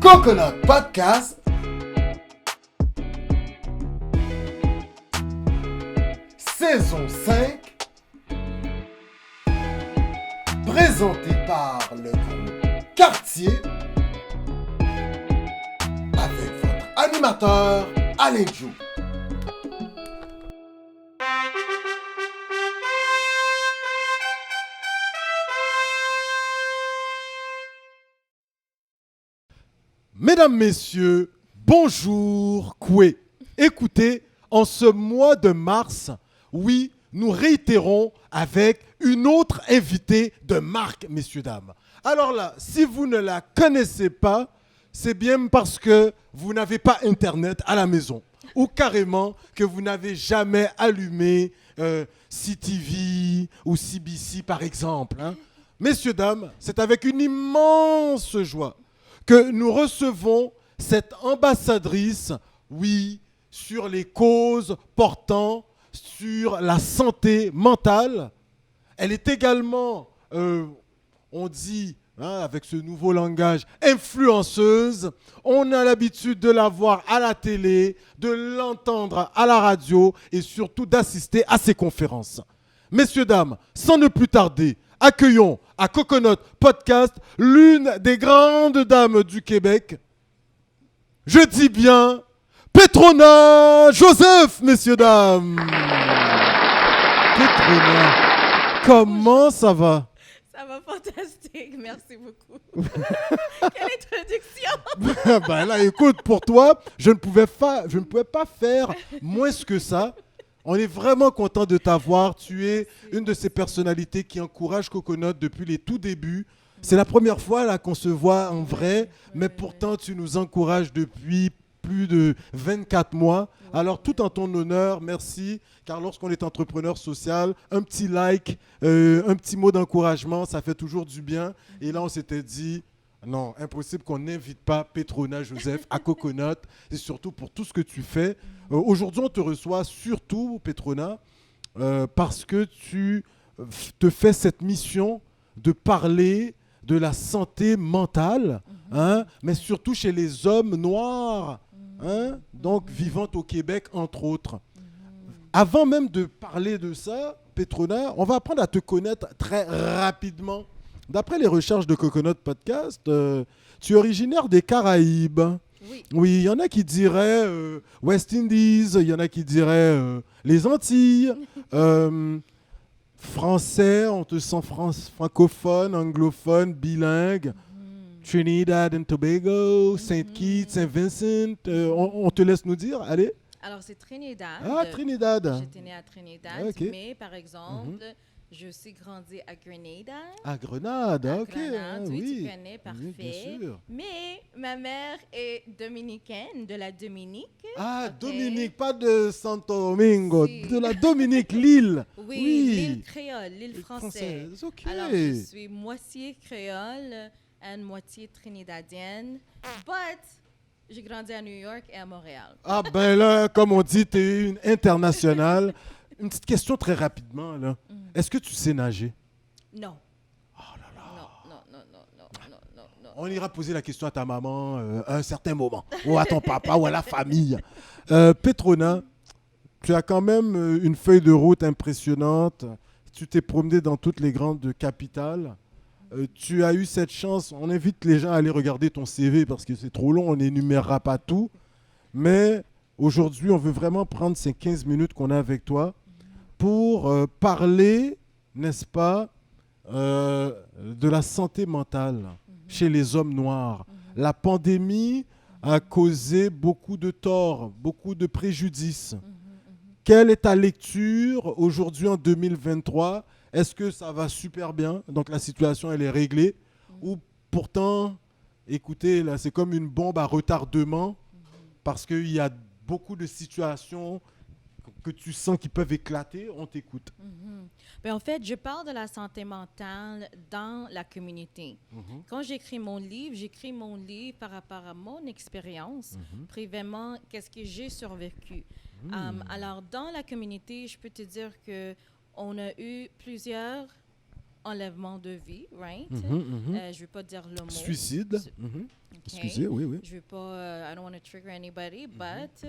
Coconut Podcast, saison 5, présenté par le groupe Quartier, avec votre animateur Alain Jou. Mesdames, Messieurs, bonjour, Koué. Écoutez, en ce mois de mars, oui, nous réitérons avec une autre invitée de marque, messieurs, dames. Alors là, si vous ne la connaissez pas, c'est bien parce que vous n'avez pas Internet à la maison ou carrément que vous n'avez jamais allumé CTV ou CBC, par exemple. Hein. Messieurs, dames, c'est avec une immense joie que nous recevons cette ambassadrice, oui, sur les causes portant sur la santé mentale. Elle est également, on dit, hein, avec ce nouveau langage, influenceuse. On a l'habitude de la voir à la télé, de l'entendre à la radio et surtout d'assister à ses conférences. Messieurs, dames, sans ne plus tarder, accueillons à Coconut Podcast l'une des grandes dames du Québec. Je dis bien Petrona Joseph, messieurs, dames. Petrona, comment ça va? Ça va fantastique, merci beaucoup. Quelle introduction! Ben là, écoute, pour toi, je ne pouvais pas faire moins que ça. On est vraiment content de t'avoir. Tu es une de ces personnalités qui encouragent Coconut depuis les tout débuts. C'est la première fois là qu'on se voit en vrai, mais pourtant tu nous encourages depuis plus de 24 mois. Alors tout en ton honneur, merci, car lorsqu'on est entrepreneur social, un petit like, un petit mot d'encouragement, ça fait toujours du bien. Et là, on s'était dit, non, impossible qu'on n'invite pas Petrona Joseph à Coconut, et surtout pour tout ce que tu fais. Aujourd'hui, on te reçoit surtout, Petrona, parce que tu te fais cette mission de parler de la santé mentale, hein, mais surtout chez les hommes noirs, hein, donc vivant au Québec, entre autres. Avant même de parler de ça, Petrona, on va apprendre à te connaître très rapidement. D'après les recherches de Coconut Podcast, tu es originaire des Caraïbes. Oui. Oui, il y en a qui diraient West Indies, il y en a qui diraient les Antilles. Français, on te sent francophone, anglophone, bilingue. Trinidad and Tobago, Saint Kitts, Saint Vincent. On te laisse nous dire, allez. Alors, c'est Trinidad. Ah, Trinidad. J'étais née à Trinidad, Ok. mais par exemple, je suis grandie à Grenada. À Grenade, À ok. Grenade, oui, oui, tu connais, parfait. Oui, bien sûr. Mais ma mère est dominicaine, de la Dominique. Ah, Ok. Dominique, pas de Santo Domingo, Si. de la Dominique, l'île. Oui, l'île créole, l'île française. Ok. Alors, je suis moitié créole et moitié trinidadienne. But, j'ai grandi à New York et à Montréal. Ah ben là, comme on dit, tu es une internationale. Une petite question très rapidement, là. Est-ce que tu sais nager? Non. Oh là là. Non. On ira poser la question à ta maman à un certain moment, ou à ton papa, ou à la famille. Petrona, tu as quand même une feuille de route impressionnante. Tu t'es promené dans toutes les grandes capitales. Tu as eu cette chance. On invite les gens à aller regarder ton CV parce que c'est trop long, on n'énumérera pas tout. Mais aujourd'hui, on veut vraiment prendre ces 15 minutes qu'on a avec toi pour parler, n'est-ce pas, de la santé mentale chez les hommes noirs. La pandémie a causé beaucoup de torts, beaucoup de préjudices. Quelle est ta lecture aujourd'hui en 2023? Est-ce que ça va super bien? Donc la situation, elle est réglée? Ou pourtant, écoutez, là, c'est comme une bombe à retardement parce qu'il y a beaucoup de situations que tu sens qui peuvent éclater. On t'écoute. Ben, en fait, je parle de la santé mentale dans la communauté. Quand j'écris mon livre par rapport à mon expérience, précisément, qu'est-ce que j'ai survécu. Alors, dans la communauté, je peux te dire que on a eu plusieurs enlèvement de vie, right? Je veux pas dire le mot. Suicide. OK? Excusez, oui, oui. Je veux pas, I don't want to trigger anybody, but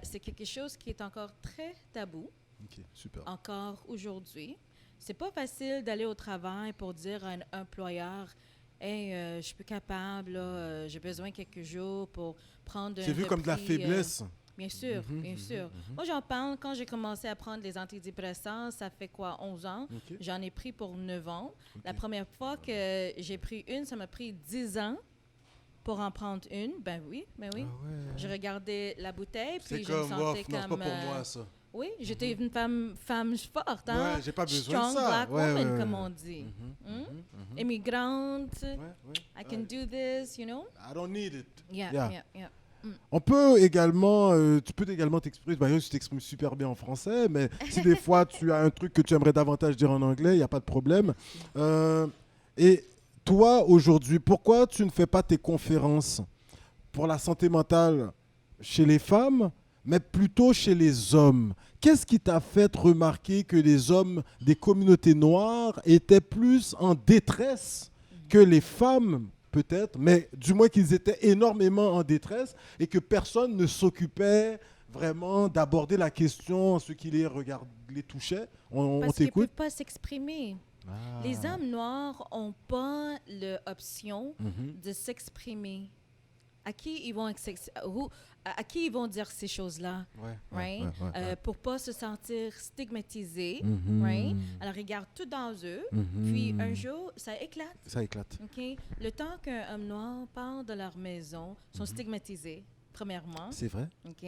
c'est quelque chose qui est encore très tabou, Ok, super. encore aujourd'hui. C'est pas facile d'aller au travail pour dire à un employeur, hey, je suis plus capable, là, j'ai besoin de quelques jours pour prendre un C'est vu comme de la repris, faiblesse. Bien sûr, bien sûr. Moi, j'en parle quand j'ai commencé à prendre les antidépresseurs, ça fait quoi, 11 ans? Ok. J'en ai pris pour 9 ans. La première fois que j'ai pris une, ça m'a pris 10 ans pour en prendre une. Ben oui. Ah ouais. Je regardais la bouteille, C'est puis je me comme, sentais non, c'est comme... pas pour moi, ça. Oui, j'étais une femme forte, hein? Ouais, j'ai pas besoin Strong de ça. black Ouais, woman, ouais, comme ouais. on dit. Immigrante, Ouais, ouais. I can do this, you know? I don't need it. Yeah, Yeah. yeah, yeah. On peut également, tu peux également t'exprimer, bah, tu t'exprimes super bien en français, mais si des fois tu as un truc que tu aimerais davantage dire en anglais, il n'y a pas de problème. Et toi, aujourd'hui, pourquoi tu ne fais pas tes conférences pour la santé mentale chez les femmes, mais plutôt chez les hommes? Qu'est-ce qui t'a fait remarquer que les hommes des communautés noires étaient plus en détresse que les femmes, peut-être, mais du moins qu'ils étaient énormément en détresse et que personne ne s'occupait vraiment d'aborder la question en ce qui les touchait? On Parce qu'ils ne t'écoute? peuvent pas s'exprimer. Ah. Les hommes noirs n'ont pas l'option Mhm. de s'exprimer. À qui ils vont à qui ils vont dire ces choses-là, Ouais, right? ouais, ouais, ouais. Pour pas se sentir stigmatisés, Mhm. right? Alors ils gardent tout dans eux, Mhm. puis un jour ça éclate. Ça éclate. OK? Le temps qu'un homme noir part de leur maison, sont stigmatisés. Premièrement, C'est vrai. OK?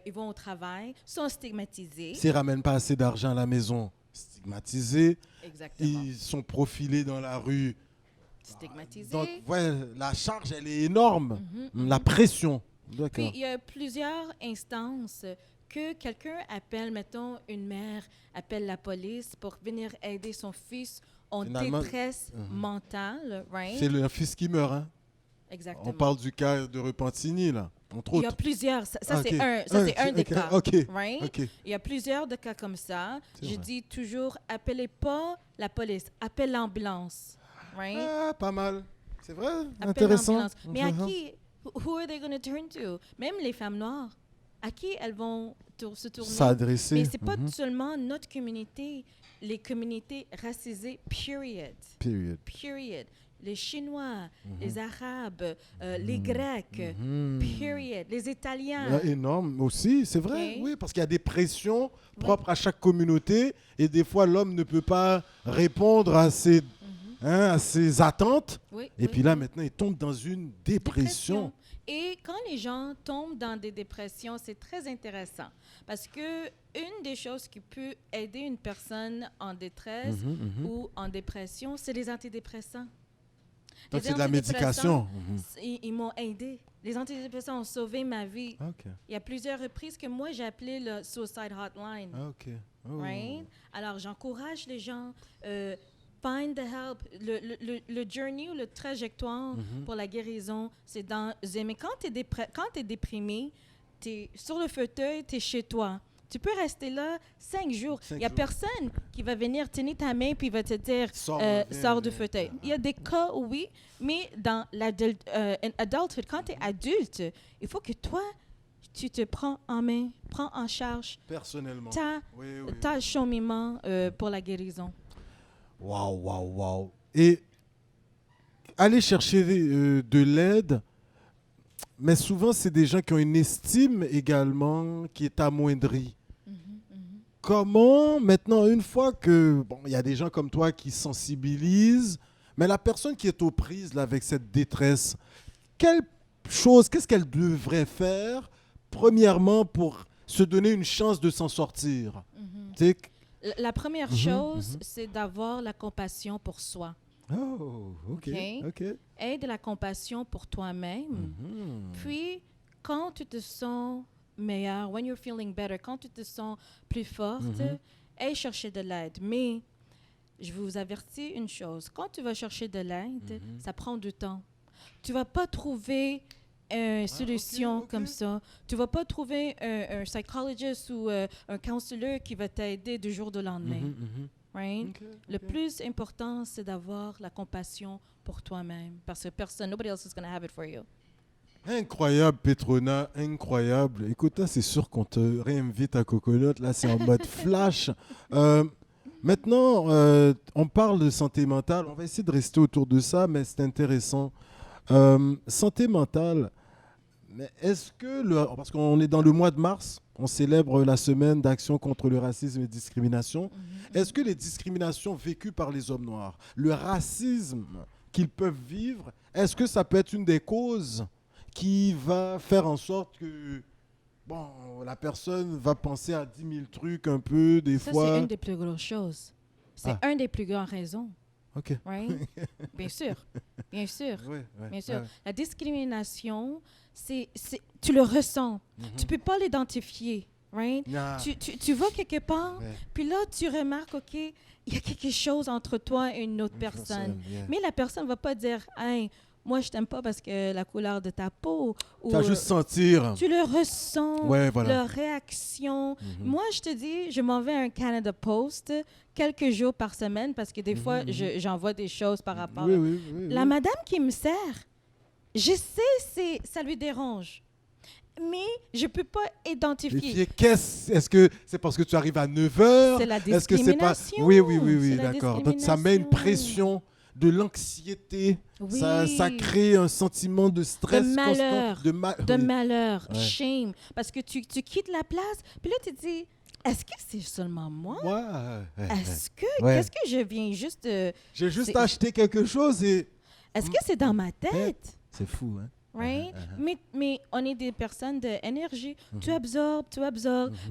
Ils vont au travail, sont stigmatisés. S'ils ne ramènent pas assez d'argent à la maison, stigmatisés. Exactement. Ils sont profilés dans la rue. Stigmatisés. Donc, ouais, la charge, elle est énorme. La pression. Puis, D'accord. il y a plusieurs instances que quelqu'un appelle, mettons, une mère appelle la police pour venir aider son fils en Finalement, détresse mentale, right? C'est le fils qui meurt. Hein? Exactement. On parle du cas de Repentigny, là, entre Il y a autres. plusieurs. Ça, Ah, c'est ok. un, ça, c'est un des Ok, cas. ok, Right? ok. Il y a plusieurs de cas comme ça. C'est Je vrai. dis toujours, appelez pas la police, appelez l'ambulance. Right? Ah, pas mal. C'est vrai? Appelle Intéressant. l'ambulance. Mais à Intéressant. qui? Who are they going to turn to? Même les femmes noires. À qui elles vont se tourner? S'adresser. Mais c'est pas Mhm. seulement notre communauté, les communautés racisées, period. Period. Period. Les Chinois, les Arabes, les Grecs, period. Les Italiens. Ouais, énorme aussi, c'est vrai, Ok. oui, parce qu'il y a des pressions propres à chaque communauté et des fois l'homme ne peut pas répondre à à ses attentes. Oui, Et oui, puis là, oui. maintenant, il tombe dans une dépression. Et quand les gens tombent dans des dépressions, c'est très intéressant parce que une des choses qui peut aider une personne en détresse ou en dépression, c'est les antidépressants. Donc, Les c'est de la médication. antidépressants, ils m'ont aidé. Les antidépressants ont sauvé ma vie. OK. Il y a plusieurs reprises que moi, j'ai appelé le Suicide Hotline. OK. Oh. Right? Alors, j'encourage les gens, find the help. Le journey ou le trajectoire pour la guérison, c'est mais quand tu es déprimé, tu es sur le fauteuil, tu es chez toi. Tu peux rester là 5 jours. Il n'y a personne qui va venir tenir ta main puis va te dire sors du fauteuil. Il y a des cas, oui, mais dans l'adulthood, quand tu es adulte, il faut que toi, tu te prends en main, prends en charge Personnellement. Oui. ta cheminement pour la guérison. Waouh, waouh, waouh. Et aller chercher de l'aide, mais souvent, c'est des gens qui ont une estime également qui est amoindrie. Comment, maintenant, une fois que, bon, il y a des gens comme toi qui sensibilisent, mais la personne qui est aux prises là, avec cette détresse, qu'est-ce qu'elle devrait faire, premièrement, pour se donner une chance de s'en sortir? Tu sais, La première chose, c'est d'avoir la compassion pour soi. oh, OK. Aie de la compassion pour toi-même. Puis, quand tu te sens meilleur, when you're feeling better, quand tu te sens plus forte, aille chercher de l'aide. Mais, je vous avertis une chose, quand tu vas chercher de l'aide, ça prend du temps. Tu ne vas pas trouver une solution ok. comme ça. Tu ne vas pas trouver un psychologist ou un counselor qui va t'aider du jour au lendemain. right? Ok, Le ok. plus important, c'est d'avoir la compassion pour toi-même. Parce que personne, nobody else is going to have it for you. Incroyable, Petrona, incroyable. Écoute, là, c'est sûr qu'on te réinvite à Coconut. Là, c'est en mode flash. Euh, Maintenant, on parle de santé mentale. On va essayer de rester autour de ça, mais c'est intéressant. Santé mentale, mais est-ce que, parce qu'on est dans le mois de mars, on célèbre la semaine d'action contre le racisme et discrimination. Est-ce que les discriminations vécues par les hommes noirs, le racisme qu'ils peuvent vivre, est-ce que ça peut être une des causes qui va faire en sorte que bon, la personne va penser à 10 000 trucs un peu, des Ça, fois. c'est une des plus grosses choses. C'est Ah. une des plus grandes raisons, Ok. right? Bien sûr, bien sûr. Ouais, ouais, Bien sûr. ouais. La discrimination, tu le ressens. Mhm. Tu ne peux pas l'identifier, right? Ah, Tu vas quelque part, ouais. puis là, tu remarques, OK, il y a quelque chose entre toi et une autre personne. Yeah. Mais la personne ne va pas dire, hey, moi, je t'aime pas parce que la couleur de ta peau. Ou, Tu vas juste sentir. tu le ressens, Ouais, voilà. leur réaction. Mhm. Moi, je te dis, je m'en vais à un Canada Post quelques jours par semaine parce que des fois, Mhm. j'envoie des choses par rapport Oui, à... oui, oui, La oui. madame qui me sert, je sais, ça lui dérange. Mais je ne peux pas identifier. Vérifier est-ce que c'est parce que tu arrives à 9 heures? C'est la Est-ce que c'est pas... discrimination. Oui, oui, oui, oui, C'est la d'accord. Donc ça met une discrimination. pression, de l'anxiété. Oui. Ça crée un sentiment de stress De malheur. constant. De Oui. malheur, Ouais. shame. Parce que tu quittes la place, puis là, tu te dis, est-ce que c'est seulement moi? Ouais. Est-ce que, Ouais. qu'est-ce que je viens juste... J'ai juste c'est- acheté quelque chose et... est-ce que c'est dans ma tête? C'est fou, hein? Right? Mais on est des personnes d'énergie. Tu Mhm. absorbes.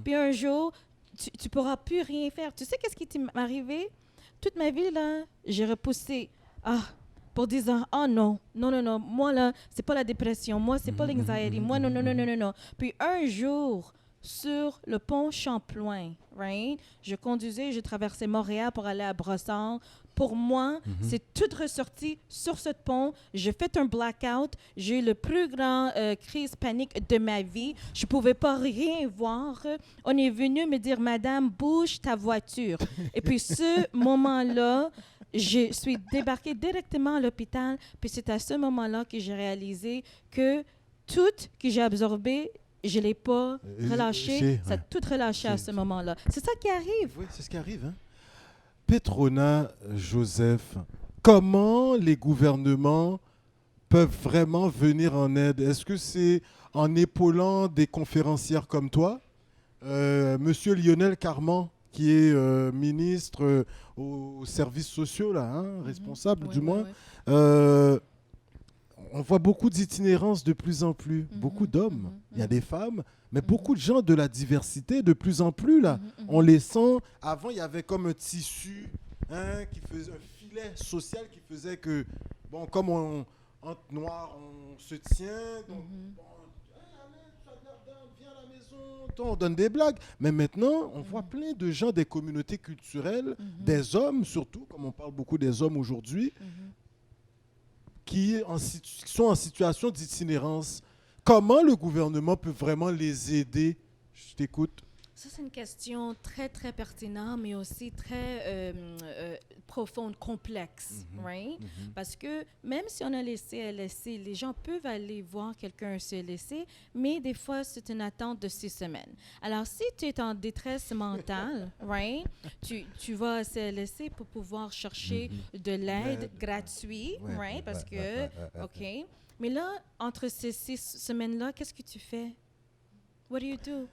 Puis un jour, tu ne pourras plus rien faire. Tu sais qu'est-ce qui t'est arrivé? Toute ma vie, là, j'ai repoussé. Pour 10 ans, non. Moi, là, c'est pas la dépression. Moi, c'est pas l'anxiety. Moi, non. Puis un jour, sur le pont Champlain, right? Je conduisais, je traversais Montréal pour aller à Brossard. Pour moi, c'est tout ressorti sur ce pont. J'ai fait un blackout. J'ai eu le plus grand crise panique de ma vie. Je pouvais pas rien voir. On est venu me dire, Madame, bouge ta voiture. Et puis ce moment-là, je suis débarquée directement à l'hôpital. Puis c'est à ce moment-là que j'ai réalisé que tout que j'ai absorbé, je ne l'ai pas relâché. Ça a tout relâché à ce moment-là. C'est ça qui arrive. Oui, c'est ce qui arrive. Hein? Petrona, Joseph, comment les gouvernements peuvent vraiment venir en aide? Est-ce que c'est en épaulant des conférencières comme toi? Monsieur Lionel Carman, qui est ministre aux services sociaux, là, hein, responsable du moins. On voit beaucoup d'itinérance de plus en plus, beaucoup d'hommes. Il y a des femmes, mais beaucoup de gens de la diversité de plus en plus, là. On les sent. Avant, il y avait comme un tissu, hein, qui faisait un filet social qui faisait que, bon, comme entre noirs, on se tient. Donc, bon, hey, allez, tu as de l'air down, viens à la maison. Toi, on donne des blagues. Mais maintenant, on voit plein de gens des communautés culturelles, des hommes surtout, comme on parle beaucoup des hommes aujourd'hui, qui sont en situation d'itinérance. Comment le gouvernement peut vraiment les aider? Je t'écoute. Ça, c'est une question très, très pertinente, mais aussi très profonde, complexe, right? Parce que même si on a les CLSC, les gens peuvent aller voir quelqu'un CLSC, mais des fois, c'est une attente de 6 semaines. Alors, si tu es en détresse mentale, right, tu vas à CLSC pour pouvoir chercher de l'aide gratuite, right? Parce que, OK. Mais là, entre ces 6 semaines-là, qu'est-ce que tu fais? What do you do?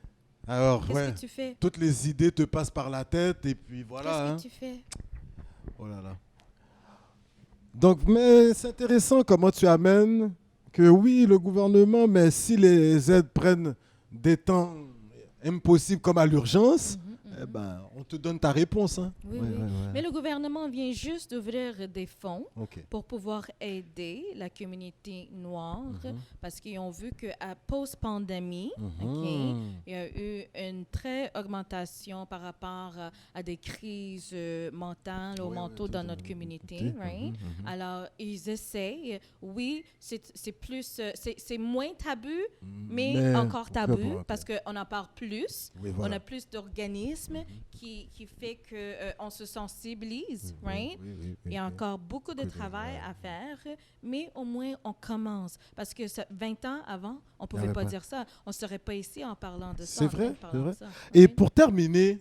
Alors, Qu'est-ce que tu fais? toutes les idées te passent par la tête et puis voilà. Qu'est-ce que tu fais? Oh là là. Donc, mais c'est intéressant comment tu amènes que oui, le gouvernement, mais si les aides prennent des temps impossibles comme à l'urgence, eh ben, on te donne ta réponse. Hein. Oui. Mais le gouvernement vient juste d'ouvrir des fonds OK. pour pouvoir aider la communauté noire parce qu'ils ont vu qu'à post-pandémie, OK, il y a eu une très augmentation par rapport à des crises mentales ou mentaux dans notre communauté. Right? Alors, ils essayent. Oui, c'est plus, c'est moins tabou, mais encore tabou parce qu'on en parle plus. Oui, voilà. On a plus d'organismes qui fait qu'on se sensibilise, right? Il y a encore beaucoup de travail à faire, mais au moins on commence. Parce que 20 ans avant, on ne pouvait pas dire ça. On ne serait pas ici en parlant de ça. C'est vrai, c'est vrai. Ça, Et right? pour terminer,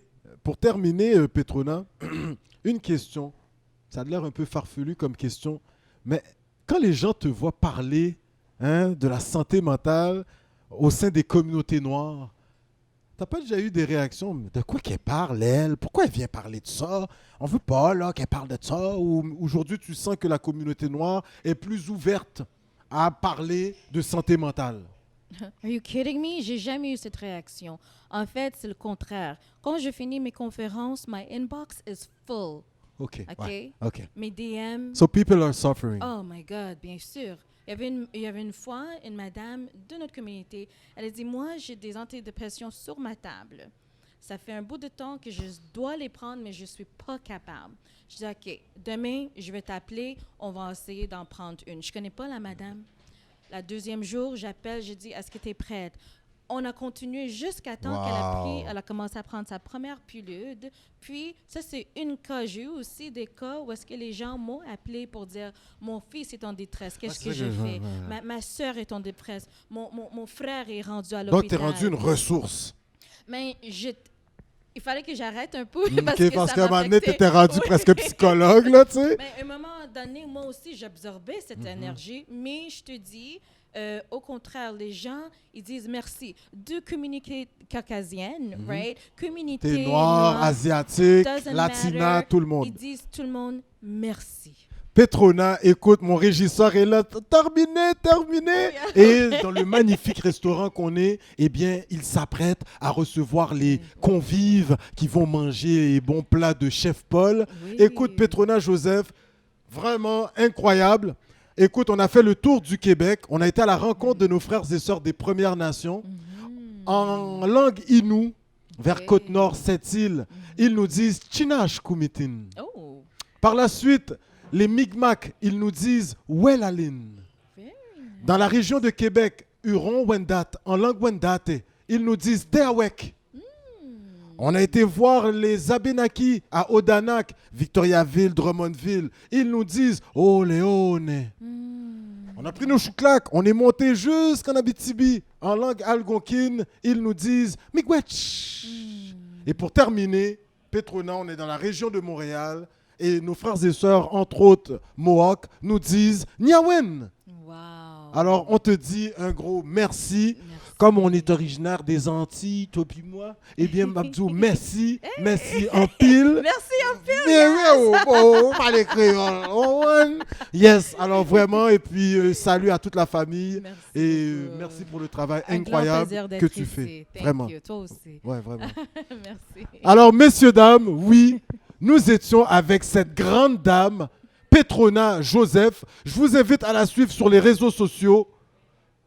Petrona, une question. Ça a l'air un peu farfelu comme question, mais quand les gens te voient parler de la santé mentale au sein des communautés noires, t'as pas déjà eu des réactions? De quoi qu'elle parle, elle? Pourquoi elle vient parler de ça? On veut pas là qu'elle parle de ça. Ou aujourd'hui, tu sens que la communauté noire est plus ouverte à parler de santé mentale? Are you kidding me? J'ai jamais eu cette réaction. En fait, c'est le contraire. Quand je finis mes conférences, my inbox is full. OK. OK? Ouais, OK. Mes DM. So people are suffering. Oh my God, bien sûr. Il y avait une fois une madame de notre communauté. Elle a dit, moi, j'ai des antidépresseurs sur ma table. Ça fait un bout de temps que je dois les prendre, mais je ne suis pas capable. Je dis, OK, demain, je vais t'appeler. On va essayer d'en prendre une. Je ne connais pas la madame. La deuxième jour, j'appelle, je dis, est-ce que tu es prête? On a continué jusqu'à temps qu'elle a commencé à prendre sa première pilule. Puis, ça, c'est une cas. J'ai eu aussi des cas où est-ce que les gens m'ont appelé pour dire, mon fils est en détresse, qu'est-ce que je fais? Ma soeur est en détresse, mon frère est rendu à l'hôpital. Donc, tu es rendu une ressource. Mais il fallait que j'arrête un peu parce qu'à un moment donné, tu étais rendu presque psychologue, là, tu sais. Mais à un moment donné, moi aussi, j'absorbais cette énergie. Mais je te dis, au contraire, les gens, ils disent merci. Deux communautés caucasiennes, right? Communauté T'es noir, asiatique, doesn't latina, matter. tout le monde. Ils disent tout le monde merci. Petrona, écoute, mon régisseur est là. Terminé. Et dans le magnifique restaurant qu'on est, eh bien, il s'apprête à recevoir les convives qui vont manger les bons plats de Chef Paul. Oui. Écoute, Petrona Joseph, vraiment incroyable. Écoute, on a fait le tour du Québec. On a été à la rencontre de nos frères et sœurs des Premières Nations. En langue Innu, vers Côte-Nord, Sept-Îles, ils nous disent Chinash Kumitin. Oh. Par la suite, les Mi'kmaq, ils nous disent Wellalin. Dans la région de Québec, Huron-Wendat, en langue Wendate, ils nous disent Teawek. On a été voir les Abénakis à Odanak, Victoriaville, Drummondville. Ils nous disent Oléone. On a pris nos chouclacs, on est monté jusqu'en Abitibi. En langue algonquine, ils nous disent Miigwech. Et pour terminer, Petrona, on est dans la région de Montréal. Et nos frères et sœurs, entre autres Mohawk, nous disent Nyawen. Wow. Alors, on te dit un gros merci. Comme on est originaire des Antilles, toi puis moi, eh bien, Mabdou, merci en pile. Merci en pile. Pas créoles. Yes, alors vraiment, et puis salut à toute la famille. Merci et beaucoup. Merci pour le travail Un grand incroyable plaisir d'être que tu ici. fais. Thank Vraiment. you. Toi aussi. Ouais, vraiment. Merci. Alors, messieurs, dames, oui, nous étions avec cette grande dame, Petrona Joseph. Je vous invite à la suivre sur les réseaux sociaux,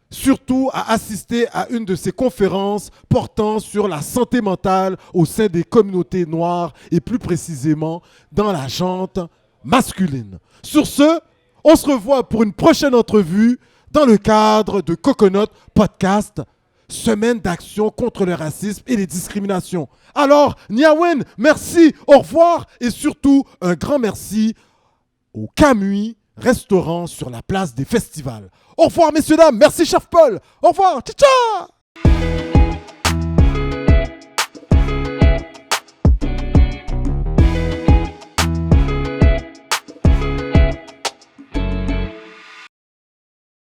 surtout à assister à une de ses conférences portant sur la santé mentale au sein des communautés noires et plus précisément dans la gente masculine. Sur ce, on se revoit pour une prochaine entrevue dans le cadre de Coconut Podcast, Semaine d'action contre le racisme et les discriminations. Alors, Nyawen, merci, au revoir et surtout un grand merci au Camui, restaurant sur la place des festivals. Au revoir, messieurs, dames. Merci, Chef Paul. Au revoir. Ciao, ciao.